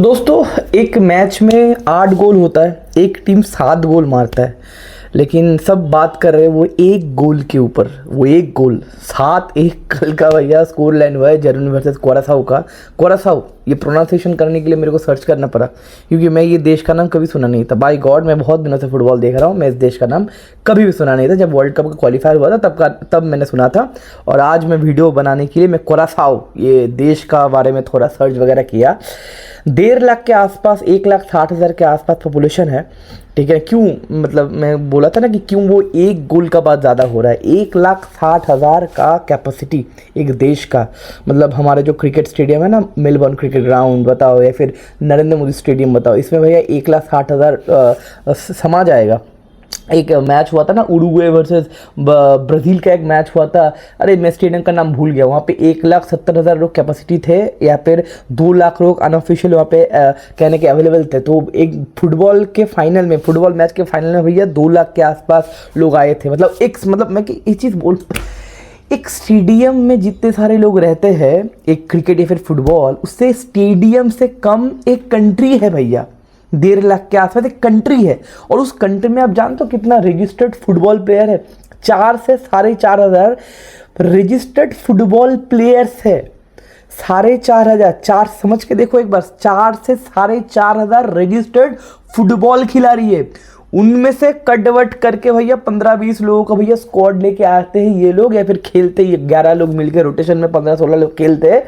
दोस्तों, एक मैच में 8 गोल होता है, एक टीम 7 गोल मारता है, लेकिन सब बात कर रहे हैं वो एक गोल के ऊपर। वो एक गोल 7-1 कल का भैया स्कोर लाइन हुआ है जर्मनी वर्सेस कोरासाओ का। कोरासाओ ये प्रोनाउंसिएशन करने के लिए मेरे को सर्च करना पड़ा, क्योंकि मैं ये देश का नाम कभी सुना नहीं था। बाय गॉड, मैं बहुत दिनों से फुटबॉल देख रहा हूँ, मैं इस देश का नाम कभी भी सुना नहीं था। जब वर्ल्ड कप का क्वालिफायर हुआ था तब मैंने सुना था, और आज मैं वीडियो बनाने के लिए मैं कोरासाओ ये देश का बारे में थोड़ा सर्च वगैरह किया। 1.5 लाख के आसपास, 1,60,000 के आसपास पॉपुलेशन है, ठीक है। क्यों, मतलब मैं बोला था ना कि क्यों वो एक गोल का बाद ज़्यादा हो रहा है। 1,60,000 का कैपेसिटी एक देश का, मतलब हमारे जो क्रिकेट स्टेडियम है ना, मेलबर्न क्रिकेट ग्राउंड बताओ या फिर नरेंद्र मोदी स्टेडियम बताओ, इसमें भैया 1,60,000 समा जाएगा। एक मैच हुआ था ना उरुग्वे वर्सेस ब्राज़ील का, एक मैच हुआ था, अरे मैं स्टेडियम का नाम भूल गया, वहाँ पे 1,70,000 लोग कैपेसिटी थे, या फिर 2 लाख लोग अनऑफिशियल वहाँ पे कहने के अवेलेबल थे। तो एक फुटबॉल मैच के फाइनल में भैया 2 लाख के आसपास लोग आए थे। मतलब मैं कि ये चीज़ बोल, एक स्टेडियम में जितने सारे लोग रहते हैं, एक क्रिकेट या फिर फुटबॉल, उससे स्टेडियम से कम एक कंट्री है भैया। 1.5 लाख के आसपास एक कंट्री है, और उस कंट्री में आप जानते हो कितना रजिस्टर्ड फुटबॉल प्लेयर है? 4 से 4,500 रजिस्टर्ड फुटबॉल प्लेयर्स है। 4,500, 4 समझ के देखो एक बार, 4 से 4,500 रजिस्टर्ड फुटबॉल खिलाड़ी है। उनमें से कटवट करके भैया 15-20 लोगों का भैया स्क्वाड लेके आते हैं ये लोग, या फिर खेलते ही 11 लोग मिलकर रोटेशन में 15-16 लोग खेलते हैं।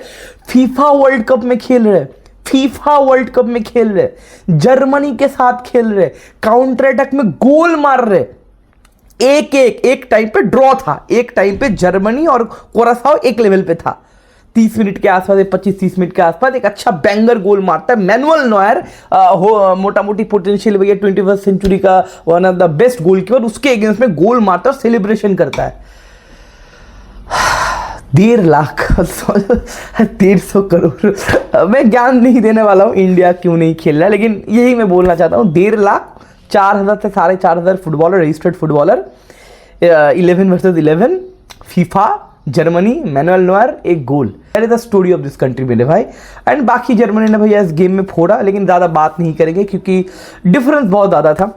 फीफा वर्ल्ड कप में खेल रहे, फीफा वर्ल्ड कप में खेल रहे, जर्मनी के साथ खेल रहे, काउंटर अटैक में गोल मार रहे। एक टाइम पे ड्रॉ था, एक टाइम पे जर्मनी और कोरासाओ एक लेवल पे था। 30 मिनट के आसपास, 25-30 मिनट के आसपास एक अच्छा बैंगर गोल मारता है मैनुअल नॉयर, मोटा मोटी पोटेंशियल भैया 21st सेंचुरी का one of the best goalkeeper, उसके अगेंस्ट में गोल मारता है, सेलिब्रेशन करता है। 1.5 लाख 150 करोड़। मैं ज्ञान नहीं देने वाला हूँ इंडिया क्यों नहीं खेल रहा है, लेकिन यही मैं बोलना चाहता हूँ। 1.5 लाख, 4,000 से 4,500 footballer, registered footballer, 11 versus 11, FIFA, Germany, Manuel Neuer, एक गोल। That is the story of this country मेरे भाई। एंड बाकी जर्मनी ने भैया इस गेम में फोड़ा, लेकिन ज़्यादा बात नहीं करेंगे क्योंकि डिफरेंस बहुत ज़्यादा था।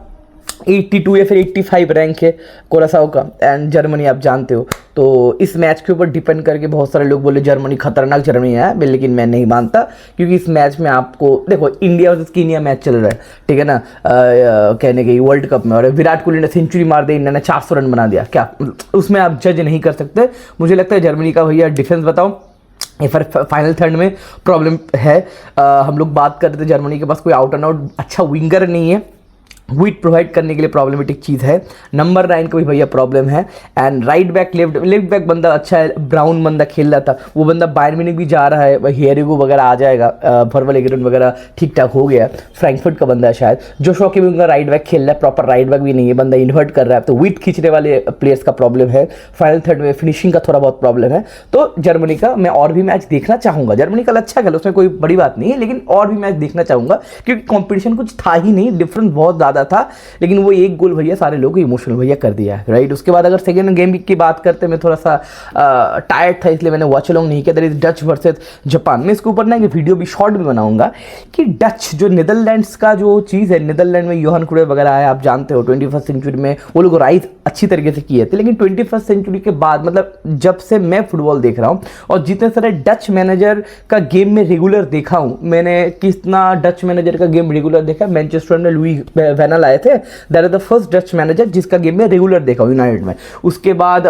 82 या फिर 85 रैंक है कोरासाओ का, एंड जर्मनी आप जानते हो। तो इस मैच के ऊपर डिपेंड करके बहुत सारे लोग बोले जर्मनी खतरनाक जर्मनी है, लेकिन मैं नहीं मानता, क्योंकि इस मैच में आपको देखो, इंडिया वर्सेस कीनिया मैच चल रहा है, ठीक है ना, कहने के वर्ल्ड कप में, और विराट कोहली ने सेंचुरी मार दी, इंडिया ने 400 रन बना दिया, क्या उसमें आप जज नहीं कर सकते। मुझे लगता है जर्मनी का भैया डिफेंस बताओ, या फिर फाइनल थर्ड में प्रॉब्लम है। हम लोग बात कर रहे थे जर्मनी के पास कोई आउट एंड आउट अच्छा विंगर नहीं है, विट प्रोवाइड करने के लिए प्रॉब्लमेटिक चीज़ है। नंबर 9 का भी भैया प्रॉब्लम है, and right back left back बंदा अच्छा है, ब्राउन बंदा खेल रहा था, वो बंदा बायर्न म्यूनिख भी जा रहा है, हेरिगो वगैरह आ जाएगा, फॉरवर्ड एग्रेन वगैरह ठीक ठाक हो गया, फ्रैंकफर्ट का बंदा है शायद। जोशुआ किमिंग उनका राइट बैक खेल रहा है, प्रॉपर राइट बैक भी नहीं है, बंदा इन्वर्ट कर रहा है, तो विट खींचने वाले प्लेयर्स का प्रॉब्लम है। फाइनल थर्ड में फिनिशिंग का थोड़ा बहुत प्रॉब्लम है। तो जर्मनी का मैं और भी मैच देखना चाहूँगा, जर्मनी कल अच्छा खेला, उसमें कोई बड़ी बात नहीं है, लेकिन और भी मैच देखना चाहूँगा, क्योंकि कॉम्पिटिशन कुछ था ही नहीं, डिफरेंस बहुत ज़्यादा था, लेकिन वो एक गोल भैया सारे लोगों को इमोशनल भैया कर दिया है, राइट। उसके बाद अगर सेकेंड गेम की बात करते, मैं थोड़ा सा टायर्ड था, इसलिए मैंने वॉच अलोंग नहीं किया। That is Dutch versus Japan. मैं इसके ऊपर ना एक वीडियो भी शॉर्ट भी बनाऊंगा कि डच जो नीदरलैंड्स का जो चीज़ है, नीदरलैंड में योहान क्रूइफ वगैरह आया, आप जानते हो 21st सेंचुरी में वो लोग राइज अच्छी तरीके से किए थे, लेकिन 21st सेंचुरी के बाद, मतलब जब से मैं फुटबॉल देख रहा हूँ और जितने सारे डच मैनेजर का गेम में रेगुलर देखा हूँ, मैंने कितना डच मैनेजर का गेम रेगुलर देखा। मैनचेस्टर में लुई वैन गाल आए थे, that is the first Dutch manager जिसका गेम में रेगुलर देखा यूनाइटेड में। उसके बाद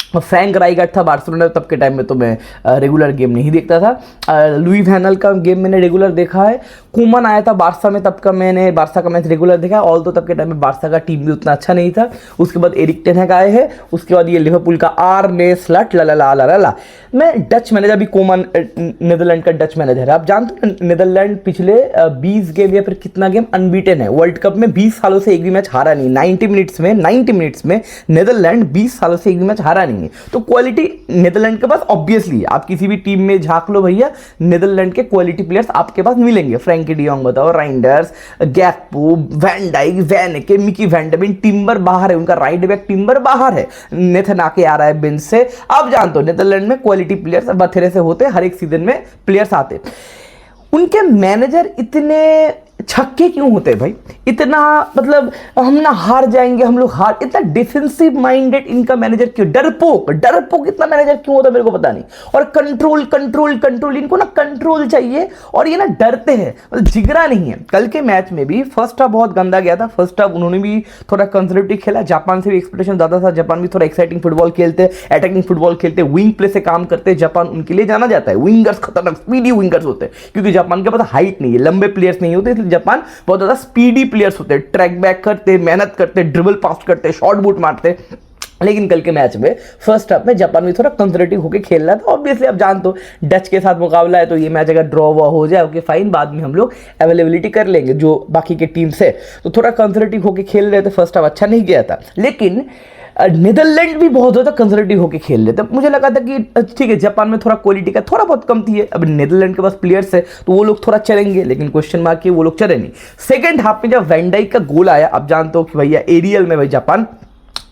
फ्रैंक राइकार्ड था बार्सिलोना, तब के टाइम में तो मैं रेगुलर गेम नहीं देखता था। लुई वैन गाल का गेम मैंने रेगुलर देखा है। कुमन आया था बारसा में, तब का मैंने बारसा का मैच रेगुलर देखा, ऑल तो तब के टाइम में बारसा का टीम भी उतना अच्छा नहीं था। उसके बाद एरिक टेन हैग आए हैं, उसके बाद ये लिवरपूल का आर्ने स्लॉट ला। मैं डच मैनेजर भी, कुमन नीदरलैंड का डच मैनेजर है। आप जानते हो नीदरलैंड पिछले 20 गेम या फिर कितना गेम अनबीटेन है वर्ल्ड कप में, 20 सालों से एक भी मैच हारा नहीं। 90 मिनट्स में नीदरलैंड 20 सालों से एक भी मैच हारा नहीं है। तो क्वालिटी नीदरलैंड के पास ऑब्वियसली, आप किसी भी टीम में झांक लो भैया, नीदरलैंड के क्वालिटी प्लेयर्स आपके पास मिलेंगे। फ्रैंकी डियोंग बताओ, राइंडर्स, गैक्पो, वैन डाइक, वैनके, Micky van de Ven, Timber बाहर है, उनका राइट बैक टिम्बर बाहर है, नेथन आके आ रहा है बेंच से। आप जानते हो नीदरलैंड में क्वालिटी प्लेयर्स बथेरे से होते, हर एक सीजन में प्लेयर्स आते। उनके मैनेजर इतने छक्के क्यों होते हैं भाई, इतना मतलब हम ना हार जाएंगे, हम लोग हार, इतना डिफेंसिव माइंडेड इनका मैनेजर क्यों, डरपोक डरपोक इतना मैनेजर क्यों होता है मेरे को पता नहीं। और कंट्रोल कंट्रोल कंट्रोल, इनको ना कंट्रोल चाहिए और ये ना डरते हैं, मतलब जिगरा नहीं है। कल के मैच में भी फर्स्ट हाफ बहुत गंदा गया था, फर्स्ट हाफ उन्होंने भी थोड़ा कंजर्वेटिव खेला, जापान से भी एक्सपेक्टेशन ज्यादा था, जापान भी थोड़ा एक्साइटिंग फुटबॉल खेलते, अटैकिंग फुटबॉल खेलते, विंग प्ले से काम करते, जापान उनके लिए जाना जाता है, विंगर्स खतरनाक स्पीडी विंगर्स होते हैं, क्योंकि जापान के पास हाइट नहीं है, लंबे प्लेयर्स नहीं होते, इसलिए जापान बहुत ज्यादा स्पीडी प्लेयर्स होते हैं, ट्रैक बैक करते, मेहनत करते, ड्रिबल पास करते, शॉर्ट बूट मारते। लेकिन कल के मैच में फर्स्ट हाफ में जापान भी थोड़ा कंजर्वेटिव होकर खेल रहा था। ऑब्वियसली आप जानते हो डच के साथ मुकाबला है, तो ये मैच अगर ड्रॉ हुआ हो जाए ओके फाइन, बाद में हम लोग अवेलेबिलिटी कर लेंगे जो बाकी के टीम से, तो थोड़ा कंजर्वेटिव होकर खेल रहे थे, फर्स्ट हाफ अच्छा नहीं गया था। लेकिन नीदरलैंड भी बहुत ज़्यादा कंजर्वेटिव होकर खेल रहे थे, मुझे लगा था कि ठीक है जापान में थोड़ा क्वालिटी का थोड़ा बहुत कम थी है, अब नीदरलैंड के पास प्लेयर्स है तो वो लोग थोड़ा चलेंगे, लेकिन क्वेश्चन मार्क है वो लोग चले नहीं। सेकंड हाफ में जब वैन डाइक का गोल आया, आप जानते हो कि भैया एरियल में भाई जापान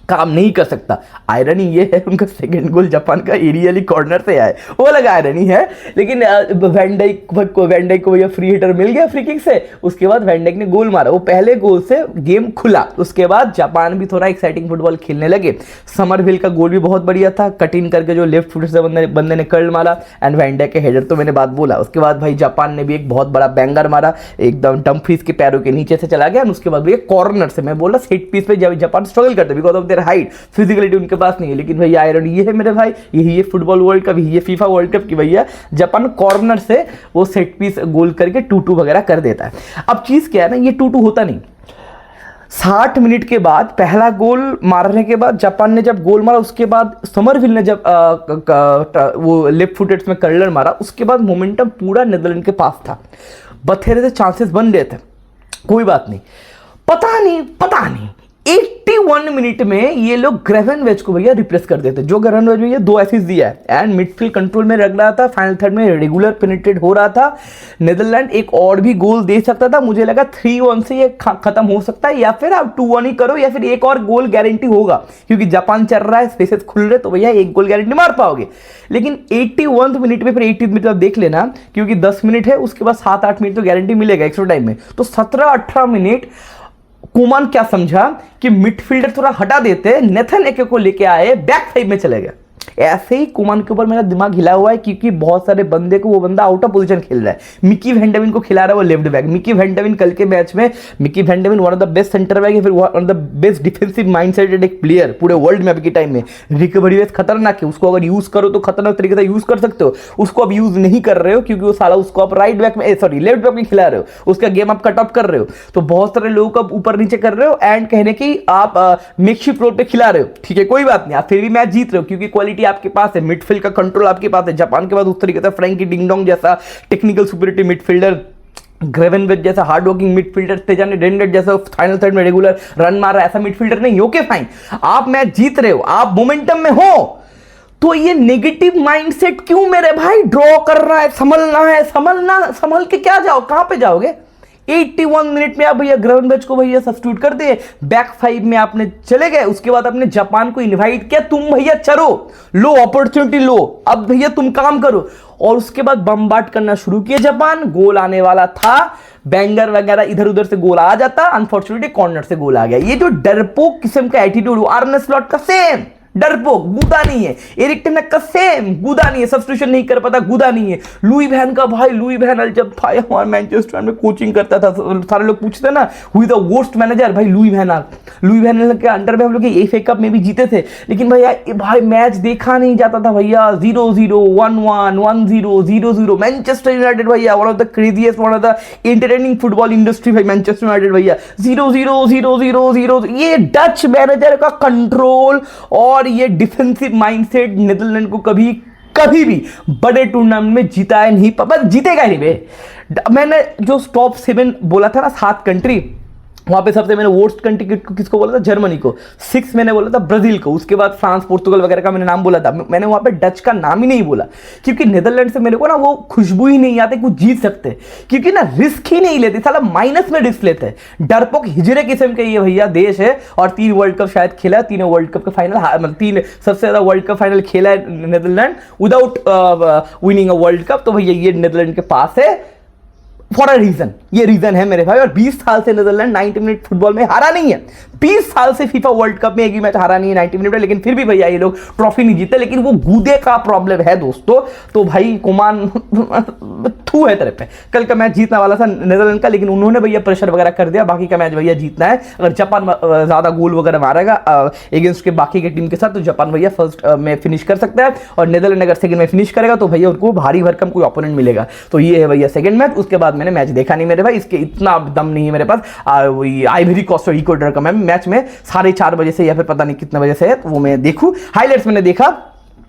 काम नहीं कर सकता। आयरनी ये है उनका सेकंड गोल जापान का एरियली कॉर्नर से आया, वो लगा आयरनी है, लेकिन वैन डाइक को भैया फ्री हिटर मिल गया फ्री किक से, उसके बाद वैन डाइक ने गोल मारा, वो पहले गोल से गेम खुला। उसके बाद जापान भी थोड़ा एक्साइटिंग फुटबॉल खेलने लगे। समरविल का गोल भी बहुत बढ़िया था, कट इन करके जो लेफ्ट फुट से बंदे ने कर्ल मारा, एंड वैन डाइक के हेडर तो मैंने बात बोला। उसके बाद भाई जापान ने भी एक बहुत बड़ा बैंगर मारा, एकदम डम्फ्रीज के पैरों के नीचे से चला गया, उसके बाद भैया कॉर्नर से, मैं बोला सेट पीस पे जापान स्ट्रगल करते बिकॉज ऑफ हाइट, फिजिकलिटी उनके पास नहीं है, लेकिन भैया आयरन ये है मेरे भाई, यही है फुटबॉल वर्ल्ड कप, यही है फीफा वर्ल्ड कप की भैया जापान कॉर्नर से वो सेट पीस गोल करके 2-2 वगैरह कर देता है। अब चीज क्या है ना, ये 2-2 होता नहीं, 60 मिनट के बाद पहला गोल मारने के बाद जापान ने जब गोल मारा, उसके बाद समरविल ने जब वो लेफ्ट फुटेड में कर्लर मारा, उसके बाद मोमेंटम पूरा नीदरलैंड के पास था, बथेरे से चांसेस बन रहे थे, कोई बात नहीं, पता नहीं 81 मिनट में ये लोग ग्रेवेनवेच को भैया रिप्लेस कर देते, जो ग्रेवेनवेच भैया 2 असिस्ट दिया है एंड मिडफील्ड कंट्रोल में रख रहा था, फाइनल थर्ड में रेगुलर पेनिट्रेट हो रहा था। नीदरलैंड एक और भी गोल दे सकता था, मुझे लगा 3-1 से ये खत्म हो सकता है, या फिर आप 2-1 ही करो, या फिर एक और गोल गारंटी होगा, क्योंकि जापान चल रहा है, स्पेसेस खुल रहे, तो भैया एक गोल गारंटी मार पाओगे। लेकिन 81 मिनट में, फिर 80 मिनट आप देख लेना, क्योंकि 10 मिनट है, उसके बाद 7-8 मिनट तो गारंटी मिलेगा एक्स्ट्रा टाइम में, तो 17-18 मिनट कुमान क्या समझा कि मिडफील्डर थोड़ा हटा देते, नेथन एके को लेके आए, बैक फाइव में चले गए। ऐसे ही कुमान के ऊपर मेरा दिमाग हिला हुआ है, क्योंकि बहुत सारे बंदे को वो बंदा आउट ऑफ पोजीशन खेल रहा है। मिकी वैन डेविन को खिला रहा है वो left back, Micky van de Ven कल के मैच में, Micky van de Ven one of the best centre back है, फिर one of the best defensive mindsetted एक प्लेयर पूरे वर्ल्ड में अभी के टाइम में। रिकवरी वेस खतरनाक है, उसको अगर यूज करो तो खतरनाक तरीके से यूज कर सकते हो, उसको अब यूज नहीं कर रहे हो, क्योंकि वो साला उसको आप राइट बैक में, सॉरी लेफ्ट बैक में खिला रहे हो, उसका गेम आप कट ऑफ कर रहे हो, तो बहुत सारे लोगों को आप ऊपर नीचे कर रहे हो, एंड कहने की आप मेकशिफ्ट रोल पे खिला रहे हो। ठीक है कोई बात नहीं, आप फिर भी मैच जीत रहे हो, क्योंकि क्वालिटी आपके पास है, मिडफील्ड का कंट्रोल आपके पास है। जापान के पास उस तरीके से फ्रैंकी डिंगडोंग जैसा टेक्निकल सुपीरियरिटी मिडफील्डर, ग्रेवेनवेच जैसा हार्ड वर्किंग मिडफील्डर, तेजानी डेंडेट जैसा फाइनल थर्ड में रेगुलर रन मार रहा है, ऐसा मिडफील्डर नहीं। ओके फाइन, आप मैच जीत रहे हो, आप मोमेंटम में हो, तो ये नेगेटिव माइंडसेट क्यों मेरे भाई, ड्रॉ कर रहा है, संभल के क्या जाओ, कहां पे जाओगे। 81 मिनट में आप भैया ग्रेवेनवेच को भैया सब्स्टिट्यूट कर दिए, बैक फाइव में आपने चले गए, उसके बाद आपने जापान को इनवाइट किया, तुम भैया चलो, लो अपॉर्चुनिटी लो, अब भैया तुम काम करो, और उसके बाद बमबार्ड करना शुरू किया जापान। गोल आने वाला था, बैंगर वगैरह इधर उधर से गोल आ जाता, अनफॉर्चुनेटली कॉर्नर से गोल आ गया। ये जो डरपोक किस्म का एटीट्यूड, आर्ने स्लॉट का सेम डरपोक, गुदा नहीं है, एरिक टेन हाग का सेम गुदा नहीं है, सब्स्टिट्यूशन नहीं कर पाता, गुदा नहीं है। लुई वैन का भाई, लुई वैन जब भाई हमारे मैनचेस्टर में कोचिंग करता था, सारे लोग पूछते ना who is the worst manager, भाई लुई वैन के अंडर में हम लोग एफए कप में भी जीते थे, लेकिन भैया भाई मैच देखा नहीं जाता था भैया, 0-0, 1-1, 1-0, 0-0। मैनचेस्टर यूनाइटेड भैया one of the craziest, one of the entertaining football industry भाई, मैनचेस्टर यूनाइटेड भैया 0-0, 0-0, 0। ये डच मैनेजर का कंट्रोल और ये डिफेंसिव माइंडसेट नीदरलैंड को कभी भी बड़े टूर्नामेंट में जिताया नहीं, बस जीतेगा नहीं बे। मैंने जो टॉप 7 बोला था ना, 7 कंट्री, वहां पे सबसे मैंने वर्स्ट कंट्री किसको बोला था, जर्मनी को, 6 मैंने बोला था ब्राजील को, उसके बाद फ्रांस पोर्तुगल वगैरह का मैंने नाम बोला था, मैंने वहां पे डच का नाम ही नहीं बोला, क्योंकि नीदरलैंड से मेरे को ना वो खुशबू ही नहीं आती कुछ जीत सकते, क्योंकि ना रिस्क ही नहीं लेते, साला माइनस में रिस्क लेते हैं। डरपोक हिजरे किस्म के ये भैया देश है, और 3 वर्ल्ड कप शायद खेला, 3 वर्ल्ड कप का फाइनल, मतलब 3 सबसे ज्यादा वर्ल्ड कप फाइनल खेला है Netherland without winning a world cup, तो भैया ये नीदरलैंड के पास है फॉर अ रीजन, ये रीजन है मेरे भाई। और 20 साल से नीदरलैंड 90 मिनट फुटबॉल में हारा नहीं है। 20 साल से फीफा वर्ल्ड कप में एक भी मैच हारा नहीं है 90 मिनट में, लेकिन फिर भी भैया ये लोग ट्रॉफी नहीं जीते। लेकिन वो गूदे का प्रॉब्लम है दोस्तों। तो भाई कोमान थू है तेरे पे। कल का मैच जीतने वाला था नीदरलैंड का, लेकिन उन्होंने भैया प्रेशर वगैरह कर दिया। बाकी का मैच भैया जीतना है। अगर जापान ज्यादा गोल वगैरह मारेगा अगेंस्ट के बाकी के टीम के साथ, तो जापान भैया फर्स्ट में फिनिश कर सकता है। और नीदरलैंड अगर सेकंड में फिनिश करेगा तो भैया उनको भारी भरकम कोई ओपोनेंट मिलेगा। तो ये है भैया सेकंड मैच। उसके बाद मैंने मैच देखा नहीं मेरे भाई, इसके इतना दम नहीं है मेरे पास। वही आइवरी कोस्ट और इक्वाडोर का मैच में 4:30 बजे से या फिर पता नहीं कितने बजे से है, तो वो मैं देखूं। हाइलाइट्स मैंने देखा।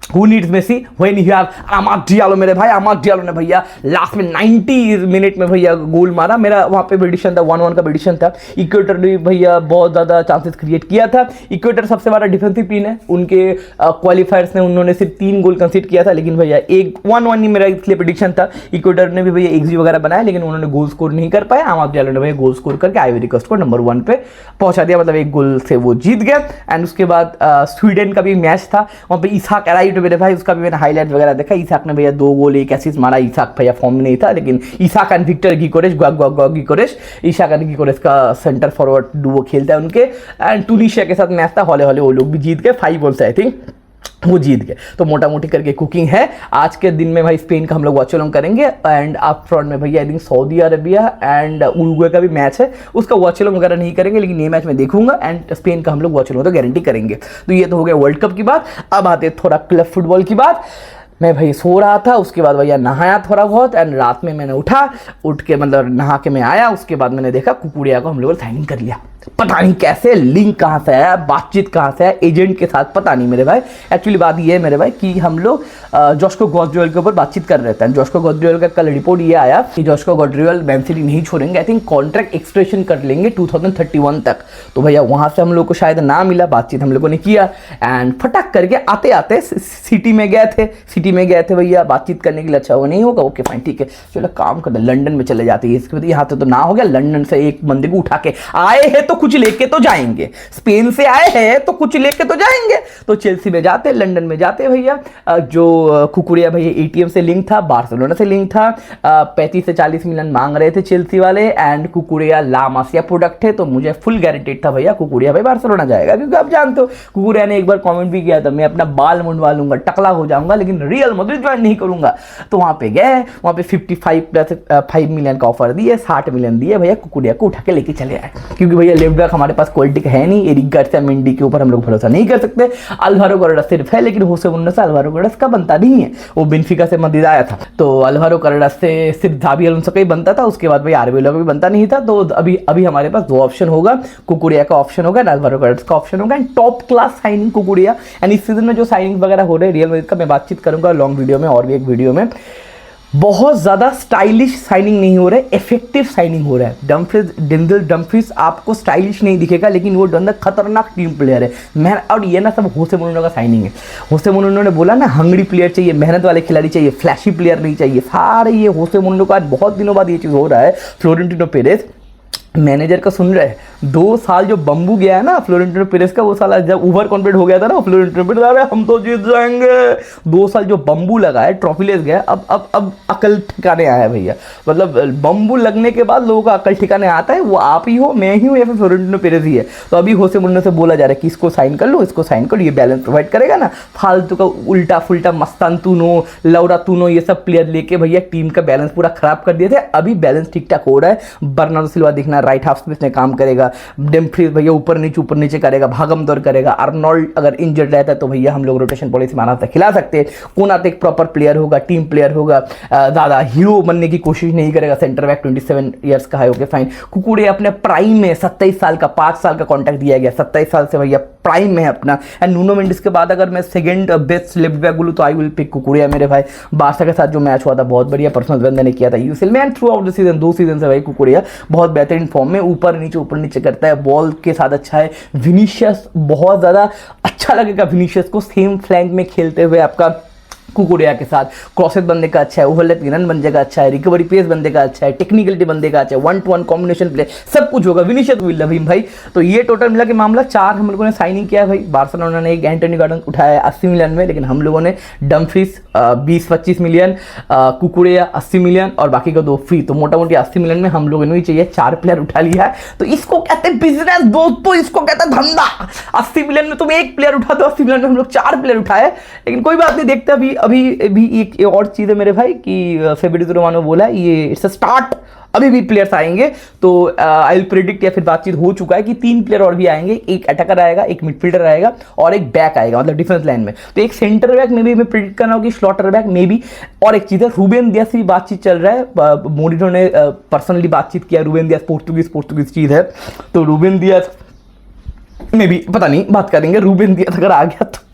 Who needs Messi when you have Amad Diallo मेरे भाई। अमाद डियालो ने भैया लास्ट में 90 मिनट में भैया गोल मारा। मेरा वहाँ पे प्रेडिक्शन था 1-1 का प्रेडिक्शन था। इक्वेटर ने भैया बहुत ज़्यादा चांसेस क्रिएट किया था। इक्वेटर सबसे बड़ा डिफेंसिव टीम है। उनके क्वालिफायर्स ने उन्होंने सिर्फ 3 गोल कंसीड किया था, लेकिन भैया 1-1 ही मेरा इसलिए प्रेडिक्शन था। इक्वेटर ने भी भैया एक्सजी वगैरह बनाया, लेकिन उन्होंने गोल स्कोर नहीं कर पाया। अमाद डियालो ने भैया गोल स्कोर करके आइवरी कोस्ट को नंबर 1 पे पहुंचा दिया, मतलब 1 गोल से वो जीत गया। एंड उसके बाद स्वीडन का भी मैच था, वहाँ पे इसाक अराइव्ड मेरे भाई। उसका भी मैंने हाईलाइट वगैरह देखा। इसाक ने भैया 2 गोल 1 असिस्ट मारा। इसाक भैया फॉर्म में नहीं था, लेकिन Isak and Viktor Gyokeres Gyokeres Isak and Gyokeres का सेंटर फॉरवर्ड डुओ खेलता है उनके। एंड टूनिशिया के साथ मैच था, हौले हौले वो लोग भी जीत गए 5 गोल से आई थिंक वो जीत गए। तो मोटा मोटी करके कुकिंग है। आज के दिन में भाई स्पेन का हम लोग वॉच अलोंग करेंगे। एंड अप फ्रंट में भैया I think Saudi Arabia and Uruguay का भी मैच है, उसका वॉच अलोंग वगैरह नहीं करेंगे, लेकिन ये मैच मैं देखूंगा। एंड स्पेन का हम लोग वॉच अलोंग तो गारंटी करेंगे। तो ये तो हो गया वर्ल्ड कप की बात। अब आते थोड़ा क्लब फुटबॉल की बात। मैं भाई सो रहा था, उसके बाद भैया नहाया थोड़ा बहुत। एंड रात में मैंने उठ के मतलब नहा के मैं आया। उसके बाद मैंने देखा कुकुरिया को हम लोगों ने साइनिंग कर लिया। पता नहीं कैसे, लिंक कहाँ से आया, बातचीत कहाँ से है एजेंट के साथ, पता नहीं मेरे भाई। एक्चुअली बात ये है मेरे भाई कि हम लोग जोस्को गॉड्रियल के ऊपर बातचीत कर रहे थे। जोस्को गॉड्रियल का कल रिपोर्ट ये आया कि जोस्को गॉड्रियल मैन सिटी नहीं छोड़ेंगे। आई थिंक कॉन्ट्रैक्ट एक्सटेंशन कर लेंगे 2031 तक। तो भैया वहाँ से हम लोग को शायद ना मिला, बातचीत हम लोगों ने किया। एंड फटक करके आते आते सिटी में गए थे भैया बातचीत करने के लिए। अच्छा वो नहीं होगा, ओके फाइन ठीक है, चलो काम करते लंदन में चले जाते हैं। इसके बाद यहाँ तो ना हो गया, लंदन से एक बंदे को उठा के आए हैं तो कुछ लेके तो जाएंगे। स्पेन से आए हैं तो कुछ लेके तो जाएंगे। तो चेल्सी में जाते, लंदन में जाते भैया। जो कुकुरिया भैया एटीएम से लिंक था, बार्सिलोना से लिंक था। 35 से 40 मिलियन मांग रहे थे चेल्सी वाले। एंड कुकुरिया ला मासिया प्रोडक्ट है, तो मुझे फुल गारंटेड था भैया कुकुरिया भाई बार्सिलोना जाएगा। क्योंकि आप जानते हो कुकुरिया ने एक बार कॉमेंट भी किया था, मैं अपना बाल मुंडवा लूंगा, टकला हो जाऊंगा, लेकिन रियल मैड्रिड ज्वाइन नहीं करूंगा। तो वहां पे गए, वहां पे 55+ मिलियन का ऑफर दिए, 60 मिलियन दिए भैया, कुकुरिया को उठा के लेके चले आए। क्योंकि भैया लेफ्ट बैक हमारे पास क्वालिटी है नहीं। एरिक गार्सिया मेंडी के ऊपर हम लोग भरोसा नहीं कर सकते। अल्वारो कार्रेरास सिर्फ है, लेकिन होसे मुन्ना अल्वारो कार्रेरास का बनता नहीं है। वो बेंफिका से मदद आया था, तो अल्वारो कार्रेरास से सिर्फ जावी अलोंसो का ही बनता था। उसके बाद भाई आर्बेलो का भी बनता नहीं था। तो अभी हमारे पास 2 ऑप्शन होगा, कुकुरिया का ऑप्शन होगा, अल्वारो कार्रेरास का ऑप्शन होगा। एंड टॉप क्लास साइनिंग कुकुरिया। एंड इस सीजन में जो साइनिंग वगैरह हो रहे हैं रियल मैड्रिड का, मैं बातचीत करूंगा लॉन्ग वीडियो में और भी एक वीडियो में। बहुत ज़्यादा स्टाइलिश साइनिंग नहीं हो रहा है, इफेक्टिव साइनिंग हो रहा है। डेंजल डम्फ्रीज आपको स्टाइलिश नहीं दिखेगा, लेकिन वो डंदा खतरनाक टीम प्लेयर है। और ये ना सब होसे मुर्नो का साइनिंग है। होसे मुर्नो ने बोला ना हंगरी प्लेयर चाहिए, मेहनत वाले खिलाड़ी चाहिए, फ्लैशी प्लेयर नहीं चाहिए। सारे ये होसे मुर्नो का बहुत दिनों बाद ये चीज़ हो रहा है। फ्लोरेंटिनो पेरेज मैनेजर का सुन रहे हैं। 2 साल जो बम्बू गया है ना फ्लोरेंटिनो पेरेज का, वो साला जब ओवर कॉन्फिडेंट हो गया था ना फ्लोरेंटिनो पेरेज, अरे हम तो जीत जाएंगे। 2 साल जो बम्बू लगा है, ट्रॉफी लेस गया, अब अकल ठिकाने आया है भैया। मतलब बम्बू लगने के बाद लोगों का अकल ठिकाने आता है। वो आप ही हो, मैं ही हूँ, या फिर फ्लोरेंटिनो पेरेज ही है। तो अभी होसे मुन्ने से बोला जा रहा है कि इसको साइन कर लो, इसको साइन कर लो, ये बैलेंस प्रोवाइड करेगा ना। फालतू का उल्टा फुल्टा मस्तान तूनो, लौरा तूनो, ये सब प्लेयर लेके भैया टीम का बैलेंस पूरा खराब कर दिए थे। अभी बैलेंस ठीक ठाक हो रहा है। बर्नार्डो सिल्वा देखना राइट हाफ स्पेस में काम करेगा, डेम्फ्रीज भैया ऊपर नीचे करेगा, भागम दौड़ करेगा। आर्नोल्ड अगर इंजर्ड रहता है तो भैया हम लोग रोटेशन पॉलिसी माना से खिला सकते हैं। कोनाते एक प्रॉपर प्लेयर होगा, टीम प्लेयर होगा, ज़्यादा हीरो बनने की कोशिश नहीं करेगा। सेंटर बैक 27 ईयर्स का है, ओके फाइन। कुकुरे अपने प्राइम में 27 साल का 5 साल का कॉन्ट्रैक्ट दिया गया, 27 साल से भैया प्राइम में है अपना। एंड नूनो मेंडिस के बाद अगर मैं सेकंड बेस्ट लेफ्ट बैक बोलूँ तो आई विल पिक कुकुरिया मेरे भाई। बारसा के साथ जो मैच हुआ था बहुत बढ़िया परफॉर्मेंस बंदे ने किया था यूसीएल में। And through out the season 2 season से भाई कुकुरिया बहुत बेहतरीन फॉर्म में, ऊपर नीचे करता है, बॉल के साथ अच्छा है। विनीशियस बहुत ज़्यादा अच्छा लगेगा विनीशियस को सेम फ्लैंक में खेलते हुए आपका कुकुरेया के साथ क्रॉसेस बंदे का अच्छा है, ओवरलैप रन बंदे का अच्छा है, रिकवरी पेस बंदे का अच्छा है, टेक्निकलिटी बंदे का अच्छा है, 1-to-1 कॉम्बिनेशन प्ले सब कुछ होगा। विनीशियस विलियम भाई, तो ये टोटल मिला के मामला 4 हम लोगों ने साइनिंग किया है भाई। बार्सिलोना ने एक एंटोनी गॉर्डन उठाया है 80 मिलियन में, लेकिन हम लोगों ने डम्फ्रीज 20-25 मिलियन, कुकुरेया 80 मिलियन और बाकी का 2 फ्री, तो मोटा मोटी 80 मिलियन में हम लोगों ने ही चाहिए 4 प्लेयर उठा लिया है। तो इसको कहते हैं बिजनेस दोस्तों, इसको कहते हैं धंधा। 80 मिलियन में तुम एक प्लेयर उठा दो, 80 मिलियन में हम लोग 4 प्लेयर उठाए, लेकिन कोई बात नहीं, देखते अभी अभी एक और चीज़ है मेरे भाई कि फेब्रिज़ो रोमानो बोला ये इट्स अ स्टार्ट, अभी भी प्लेयर्स आएंगे। तो आई विल प्रेडिक्ट या फिर बातचीत हो चुका है कि 3 प्लेयर और भी आएंगे, एक अटैकर आएगा, एक मिडफील्डर आएगा और एक बैक आएगा, मतलब डिफेंस लाइन में। तो एक सेंटर बैक में भी मैं प्रेडिक्ट कर रहा हूँ कि स्लॉटर बैक में भी। और एक चीज़ है, रूबेन दियास से भी बातचीत चल रहा है, मोरिनो ने पर्सनली बातचीत किया। रूबेन दियास पोर्तुगीज चीज़ है, तो रूबेन दियास में भी पता नहीं बात करेंगे। रूबेन दियास अगर आ गया तो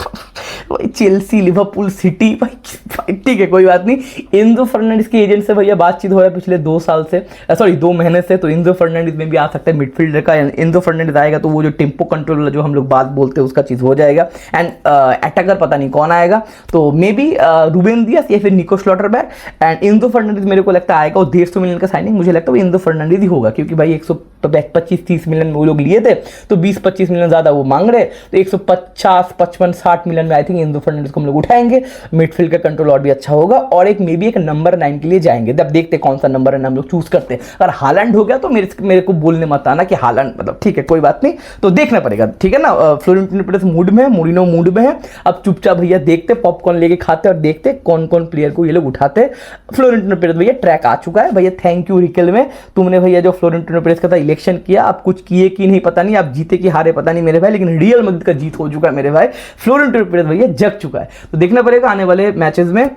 भाई चेल्सी, लिवरपूल, सिटी, भाई ठीक है कोई बात नहीं। एंजो फर्नांडिस के एजेंट से भैया बातचीत हो रहा है पिछले 2 महीने से, तो एंजो फर्नांडिस में भी आ सकता है मिडफील्डर का। एंजो फर्नांडिस आएगा तो वो जो टेम्पो कंट्रोल वाला जो हम लोग बात बोलते हैं उसका चीज़ हो जाएगा। एंड अटैकर पता नहीं कौन आएगा, तो मे बी रूबेन दियास या फिर निको स्लॉटरबैक। एंड एंजो फर्नांडिस मेरे को लगता है आएगा, और 150 मिलियन का साइनिंग मुझे लगता है वो एंजो फर्नांडिस ही होगा, क्योंकि भाई 125-30 मिलियन में वो लोग लिए थे, तो 20-25 मिलियन ज़्यादा वो मांग रहे, तो 150-55-60 मिलियन में आई थिंक एंजो फर्नांडिस को हम लोग उठाएंगे। मिडफील्ड का कंट्रोल और भी अच्छा होगा, और एक मे बी एक नंबर 9 के लिए जाएंगे। अब देखते कौन सा नंबर 9 हम लोग चूज करते हैं। अगर हालैंड हो गया तो मेरे को बोलने मत आना कि हालैंड, मतलब ठीक है कोई बात नहीं, तो देखना पड़ेगा, ठीक है ना। फ्लोरेंटिनो पेरेस मूड में है, मोरिनो मूड में है। अब चुपचाप भैया देखते, पॉपकॉर्न लेके खाते और देखते कौन कौन प्लेयर को ये लोग उठाते। फ्लोरेंटिनो पेरेस भैया ट्रैक आ चुका है भैया, थैंक यू रिकल में, तुमने भैया जो फ्लोरेंटिनो पेरेस का था इलेक्शन किया, आप कुछ किए कि नहीं पता नहीं, आप जीते कि हारे पता नहीं मेरे भाई, लेकिन रियल मैड्रिड का जीत हो चुका है मेरे भाई। फ्लोरेंटिनो पेरेस भैया जग चुका है, तो देखना पड़ेगा आने वाले मैचेस में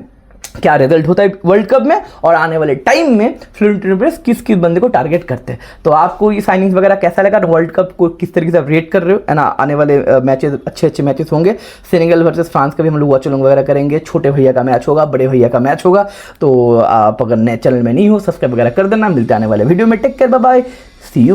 क्या रिजल्ट होता है वर्ल्ड कप में, और आने वाले टाइम में फ्लोरेंटिनो पेरेस किस किस बंदे को टारगेट करते हैं। तो आपको ये साइनिंग्स वगैरह कैसा लगा, वर्ल्ड कप को किस तरीके से आप रेट कर रहे हो, है ना। आने वाले मैचेस अच्छे मैचेस होंगे। सेनेगल वर्सेस फ्रांस का भी हम लोग वॉच अलॉन्ग वगैरह करेंगे। छोटे भैया का मैच होगा, बड़े भैया का मैच होगा। तो आप अगर नए चैनल में नहीं हो, सब्सक्राइब वगैरह कर देना। मिलते आने वाले वीडियो में, take care, bye bye, see you.